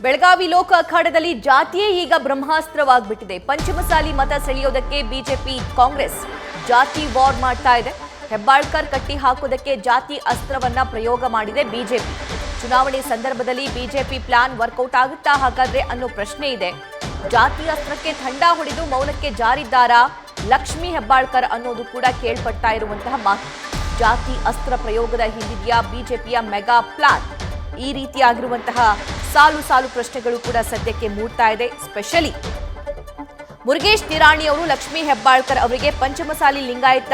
ಬೆಳಗಾವಿ ಲೋಕ ಅಖಾಡದಲ್ಲಿ ಜಾತಿಯೇ ಈಗ ಬ್ರಹ್ಮಾಸ್ತ್ರವಾಗ್ಬಿಟ್ಟಿದೆ. ಪಂಚಮಸಾಲಿ ಮತ ಸೆಳೆಯೋದಕ್ಕೆ ಬಿಜೆಪಿ ಕಾಂಗ್ರೆಸ್ ಜಾತಿ ವಾರ್ ಮಾಡ್ತಾ ಇದೆ. ಹೆಬ್ಬಾಳ್ಕರ್ ಕಟ್ಟಿ ಹಾಕೋದಕ್ಕೆ ಜಾತಿ ಅಸ್ತ್ರವನ್ನ ಪ್ರಯೋಗ ಮಾಡಿದೆ ಬಿಜೆಪಿ. ಚುನಾವಣೆ ಸಂದರ್ಭದಲ್ಲಿ ಬಿಜೆಪಿ ಪ್ಲಾನ್ ವರ್ಕೌಟ್ ಆಗುತ್ತಾ ಹಾಗಾದ್ರೆ ಅನ್ನೋ ಪ್ರಶ್ನೆ ಇದೆ. ಜಾತಿ ಅಸ್ತ್ರಕ್ಕೆ ಥಂಡ ಹೊಡೆದು ಮೌನಕ್ಕೆ ಜಾರಿದ್ದಾರಾ ಲಕ್ಷ್ಮೀ ಹೆಬ್ಬಾಳ್ಕರ್ ಅನ್ನೋದು ಕೂಡ ಕೇಳ್ಪಡ್ತಾ ಇರುವಂತಹ ಮಾತು. ಜಾತಿ ಅಸ್ತ್ರ ಪ್ರಯೋಗದ ಹಿಂದಿದೆಯಾ ಬಿಜೆಪಿಯ ಮೆಗಾ ಪ್ಲಾನ್? ಈ ರೀತಿಯಾಗಿರುವಂತಹ ಸಾಲು ಪ್ರಶ್ನೆಗಳು ಕೂಡ ಸದ್ಯಕ್ಕೆ ಮೂಡ್ತಾ ಇದೆ. ಸ್ಪೆಷಲಿ ಮುರುಗೇಶ್ ನಿರಾಣಿ ಅವರು ಲಕ್ಷ್ಮೀ ಹೆಬ್ಬಾಳ್ಕರ್ ಅವರಿಗೆ ಪಂಚಮಸಾಲಿ ಲಿಂಗಾಯತ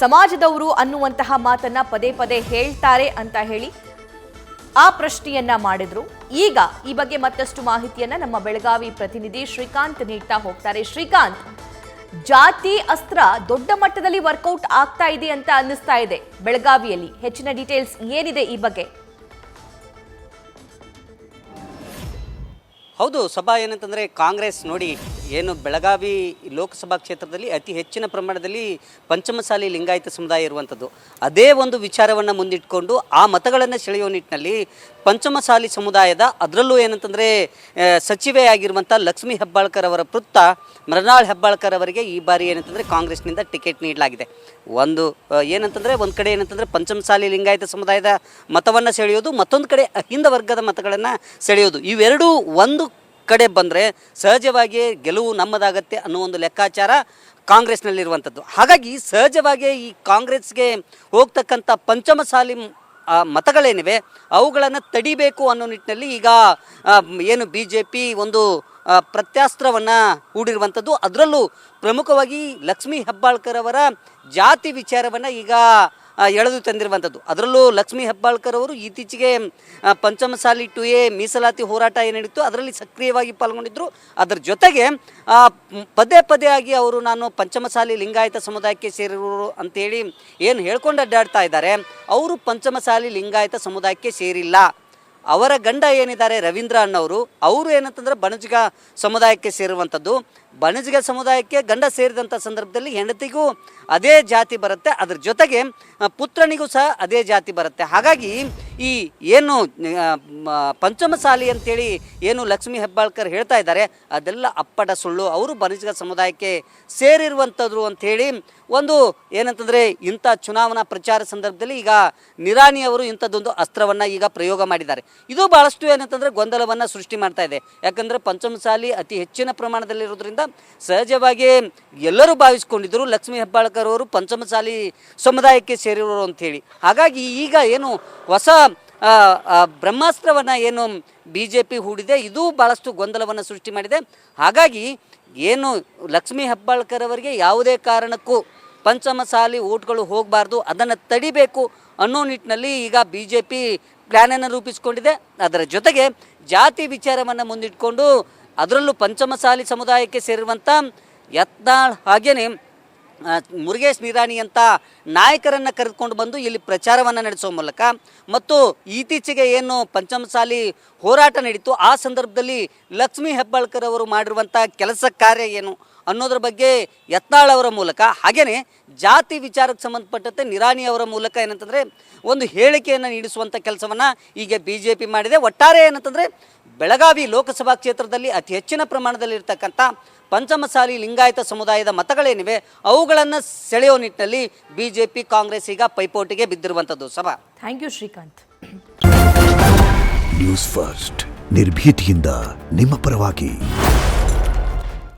ಸಮಾಜದವರು ಅನ್ನುವಂತಹ ಮಾತನ್ನ ಪದೇ ಪದೇ ಹೇಳ್ತಾರೆ ಅಂತ ಹೇಳಿ ಆ ಪ್ರಶ್ನೆಯನ್ನ ಮಾಡಿದ್ರು. ಈಗ ಈ ಬಗ್ಗೆ ಮತ್ತಷ್ಟು ಮಾಹಿತಿಯನ್ನ ನಮ್ಮ ಬೆಳಗಾವಿ ಪ್ರತಿನಿಧಿ ಶ್ರೀಕಾಂತ್ ನೀಡ್ತಾ ಹೋಗ್ತಾರೆ. ಶ್ರೀಕಾಂತ್, ಜಾತಿ ಅಸ್ತ್ರ ದೊಡ್ಡ ಮಟ್ಟದಲ್ಲಿ ವರ್ಕೌಟ್ ಆಗ್ತಾ ಇದೆ ಅಂತ ಅನ್ನಿಸ್ತಾ ಇದೆ ಬೆಳಗಾವಿಯಲ್ಲಿ. ಹೆಚ್ಚಿನ ಡೀಟೇಲ್ಸ್ ಏನಿದೆ ಈ ಬಗ್ಗೆ? ಹೌದು ಸಭಾ, ಏನಂತಂದರೆ ಕಾಂಗ್ರೆಸ್ ನೋಡಿ ಏನು ಬೆಳಗಾವಿ ಲೋಕಸಭಾ ಕ್ಷೇತ್ರದಲ್ಲಿ ಅತಿ ಹೆಚ್ಚಿನ ಪ್ರಮಾಣದಲ್ಲಿ ಪಂಚಮಸಾಲಿ ಲಿಂಗಾಯತ ಸಮುದಾಯ ಇರುವಂಥದ್ದು. ಅದೇ ಒಂದು ವಿಚಾರವನ್ನು ಮುಂದಿಟ್ಕೊಂಡು ಆ ಮತಗಳನ್ನು ಸೆಳೆಯುವ ನಿಟ್ಟಿನಲ್ಲಿ ಪಂಚಮಸಾಲಿ ಸಮುದಾಯದ ಅದರಲ್ಲೂ ಏನಂತಂದರೆ ಸಚಿವೆಯಾಗಿರುವಂಥ ಲಕ್ಷ್ಮೀ ಹೆಬ್ಬಾಳ್ಕರ್ ಅವರ ಪುತ್ರ ಮೃಣಾಲ್ ಹೆಬ್ಬಾಳ್ಕರ್ ಅವರಿಗೆ ಈ ಬಾರಿ ಏನಂತಂದರೆ ಕಾಂಗ್ರೆಸ್ನಿಂದ ಟಿಕೆಟ್ ನೀಡಲಾಗಿದೆ. ಒಂದು ಕಡೆ ಏನಂತಂದರೆ ಪಂಚಮಸಾಲಿ ಲಿಂಗಾಯತ ಸಮುದಾಯದ ಮತವನ್ನು ಸೆಳೆಯೋದು, ಮತ್ತೊಂದು ಕಡೆ ಅಹಿಂದ ವರ್ಗದ ಮತಗಳನ್ನು ಸೆಳೆಯೋದು. ಇವೆರಡೂ ಒಂದು ಕಡೆ ಬಂದರೆ ಸಹಜವಾಗಿ ಗೆಲುವು ನಮ್ಮದಾಗತ್ತೆ ಅನ್ನೋ ಒಂದು ಲೆಕ್ಕಾಚಾರ ಕಾಂಗ್ರೆಸ್ನಲ್ಲಿರುವಂಥದ್ದು. ಹಾಗಾಗಿ ಸಹಜವಾಗಿ ಈ ಕಾಂಗ್ರೆಸ್ಗೆ ಹೋಗ್ತಕ್ಕಂಥ ಪಂಚಮಸಾಲಿ ಮತಗಳೇನಿವೆ ಅವುಗಳನ್ನು ತಡಿಬೇಕು ಅನ್ನೋ ನಿಟ್ಟಿನಲ್ಲಿ ಈಗ ಏನು BJP ಒಂದು ಪ್ರತ್ಯಾಸ್ತ್ರವನ್ನು ಹೂಡಿರುವಂಥದ್ದು. ಅದರಲ್ಲೂ ಪ್ರಮುಖವಾಗಿ ಲಕ್ಷ್ಮೀ ಹೆಬ್ಬಾಳ್ಕರ್ ಅವರ ಜಾತಿ ವಿಚಾರವನ್ನು ಈಗ ಎಳೆದು ತಂದಿರುವಂಥದ್ದು. ಅದರಲ್ಲೂ ಲಕ್ಷ್ಮೀ ಹೆಬ್ಬಾಳ್ಕರ್ ಅವರು ಇತ್ತೀಚೆಗೆ ಪಂಚಮಸಾಲಿ 2A ಮೀಸಲಾತಿ ಹೋರಾಟ ಏನಿತ್ತು ಅದರಲ್ಲಿ ಸಕ್ರಿಯವಾಗಿ ಪಾಲ್ಗೊಂಡಿದ್ದರು. ಅದರ ಜೊತೆಗೆ ಪದೇ ಆಗಿ ಅವರು ನಾನು ಪಂಚಮಸಾಲಿ ಲಿಂಗಾಯತ ಸಮುದಾಯಕ್ಕೆ ಸೇರಿರುವರು ಅಂತೇಳಿ ಏನು ಹೇಳ್ಕೊಂಡು ಅಡ್ಡಾಡ್ತಾ ಇದ್ದಾರೆ, ಅವರು ಪಂಚಮಸಾಲಿ ಲಿಂಗಾಯತ ಸಮುದಾಯಕ್ಕೆ ಸೇರಿಲ್ಲ. ಅವರ ಗಂಡ ಏನಿದ್ದಾರೆ ರವೀಂದ್ರ ಅಣ್ಣವರು, ಅವರು ಏನಂತಂದರೆ ಬಣಜಿಗ ಸಮುದಾಯಕ್ಕೆ ಸೇರುವಂಥದ್ದು. ಬಣಜಿಗ ಸಮುದಾಯಕ್ಕೆ ಗಂಡ ಸೇರಿದಂಥ ಸಂದರ್ಭದಲ್ಲಿ ಹೆಂಡತಿಗೂ ಅದೇ ಜಾತಿ ಬರುತ್ತೆ, ಅದರ ಜೊತೆಗೆ ಪುತ್ರನಿಗೂ ಸಹ ಅದೇ ಜಾತಿ ಬರುತ್ತೆ. ಹಾಗಾಗಿ ಈ ಏನು ಪಂಚಮಸಾಲಿ ಅಂತೇಳಿ ಏನು ಲಕ್ಷ್ಮೀ ಹೆಬ್ಬಾಳ್ಕರ್ ಹೇಳ್ತಾ ಇದ್ದಾರೆ ಅದೆಲ್ಲ ಅಪ್ಪಟ ಸುಳ್ಳು. ಅವರು ಬಣಜಿಗ ಸಮುದಾಯಕ್ಕೆ ಸೇರಿರುವಂಥದ್ದು ಅಂಥೇಳಿ ಒಂದು ಏನಂತಂದರೆ ಇಂಥ ಚುನಾವಣಾ ಪ್ರಚಾರ ಸಂದರ್ಭದಲ್ಲಿ ಈಗ ನಿರಾಣಿ ಅವರು ಇಂಥದ್ದೊಂದು ಅಸ್ತ್ರವನ್ನು ಈಗ ಪ್ರಯೋಗ ಮಾಡಿದ್ದಾರೆ. ಇದು ಭಾಳಷ್ಟು ಏನಂತಂದರೆ ಗೊಂದಲವನ್ನು ಸೃಷ್ಟಿ ಮಾಡ್ತಾ ಇದೆ. ಯಾಕಂದರೆ ಪಂಚಮಸಾಲಿ ಅತಿ ಹೆಚ್ಚಿನ ಪ್ರಮಾಣದಲ್ಲಿರೋದ್ರಿಂದ ಸಹಜವಾಗಿ ಎಲ್ಲರೂ ಭಾವಿಸ್ಕೊಂಡಿದ್ದರು ಲಕ್ಷ್ಮೀ ಹೆಬ್ಬಾಳ್ಕರ್ ಅವರು ಪಂಚಮಸಾಲಿ ಸಮುದಾಯಕ್ಕೆ ಸೇರಿರೋರು ಅಂಥೇಳಿ. ಹಾಗಾಗಿ ಈಗ ಏನು ಹೊಸ ಬ್ರಹ್ಮಾಸ್ತ್ರವನ್ನು ಏನು BJP ಹೂಡಿದೆ, ಇದು ಭಾಳಷ್ಟು ಗೊಂದಲವನ್ನು ಸೃಷ್ಟಿ ಮಾಡಿದೆ. ಹಾಗಾಗಿ ಏನು ಲಕ್ಷ್ಮೀ ಹೆಬ್ಬಾಳ್ಕರ್ ಅವರಿಗೆ ಯಾವುದೇ ಕಾರಣಕ್ಕೂ ಪಂಚಮಸಾಲಿ ಓಟ್ಗಳು ಹೋಗಬಾರ್ದು, ಅದನ್ನು ತಡಿಬೇಕು ಅನ್ನೋ ನಿಟ್ಟಿನಲ್ಲಿ ಈಗ BJP ಪ್ಲ್ಯಾನನ್ನು ರೂಪಿಸಿಕೊಂಡಿದೆ. ಅದರ ಜೊತೆಗೆ ಜಾತಿ ವಿಚಾರವನ್ನು ಮುಂದಿಟ್ಕೊಂಡು ಅದರಲ್ಲೂ ಪಂಚಮಸಾಲಿ ಸಮುದಾಯಕ್ಕೆ ಸೇರಿರುವಂಥ ಯತ್ನಾಳ್ ಹಾಗೆಯೇ ಮುರುಗೇಶ್ ನಿರಾಣಿ ಅಂತ ನಾಯಕರನ್ನು ಕರೆದುಕೊಂಡು ಬಂದು ಇಲ್ಲಿ ಪ್ರಚಾರವನ್ನು ನಡೆಸೋ ಮೂಲಕ ಮತ್ತು ಇತ್ತೀಚೆಗೆ ಏನು ಪಂಚಮಸಾಲಿ ಹೋರಾಟ ನಡೀತು ಆ ಸಂದರ್ಭದಲ್ಲಿ ಲಕ್ಷ್ಮೀ ಹೆಬ್ಬಾಳ್ಕರ್ ಅವರು ಮಾಡಿರುವಂಥ ಕೆಲಸ ಕಾರ್ಯ ಏನು ಅನ್ನೋದ್ರ ಬಗ್ಗೆ ಯತ್ನಾಳ್ ಅವರ ಮೂಲಕ ಹಾಗೆಯೇ ಜಾತಿ ವಿಚಾರಕ್ಕೆ ಸಂಬಂಧಪಟ್ಟಂತೆ ನಿರಾಣಿ ಅವರ ಮೂಲಕ ಏನಂತಂದರೆ ಒಂದು ಹೇಳಿಕೆಯನ್ನು ನೀಡಿಸುವಂಥ ಕೆಲಸವನ್ನು ಈಗ BJP ಮಾಡಿದೆ. ಒಟ್ಟಾರೆ ಏನಂತಂದರೆ ಬೆಳಗಾವಿ ಲೋಕಸಭಾ ಕ್ಷೇತ್ರದಲ್ಲಿ ಅತಿ ಹೆಚ್ಚಿನ ಪ್ರಮಾಣದಲ್ಲಿರ್ತಕ್ಕಂಥ ಪಂಚಮಸಾಲಿ ಲಿಂಗಾಯತ ಸಮುದಾಯದ ಮತಗಳೇನಿವೆ ಅವುಗಳನ್ನು ಸೆಳೆಯೋ ನಿಟ್ಟಿನಲ್ಲಿ BJP ಕಾಂಗ್ರೆಸ್ ಈಗ ಪೈಪೋಟಿಗೆ ಬಿದ್ದಿರುವಂಥದ್ದು. ಸಭಾ, thank you Srikanth. News first ನಿರ್ಭೀತಿಯಿಂದ ನಿಮ್ಮ ಪರವಾಗಿ.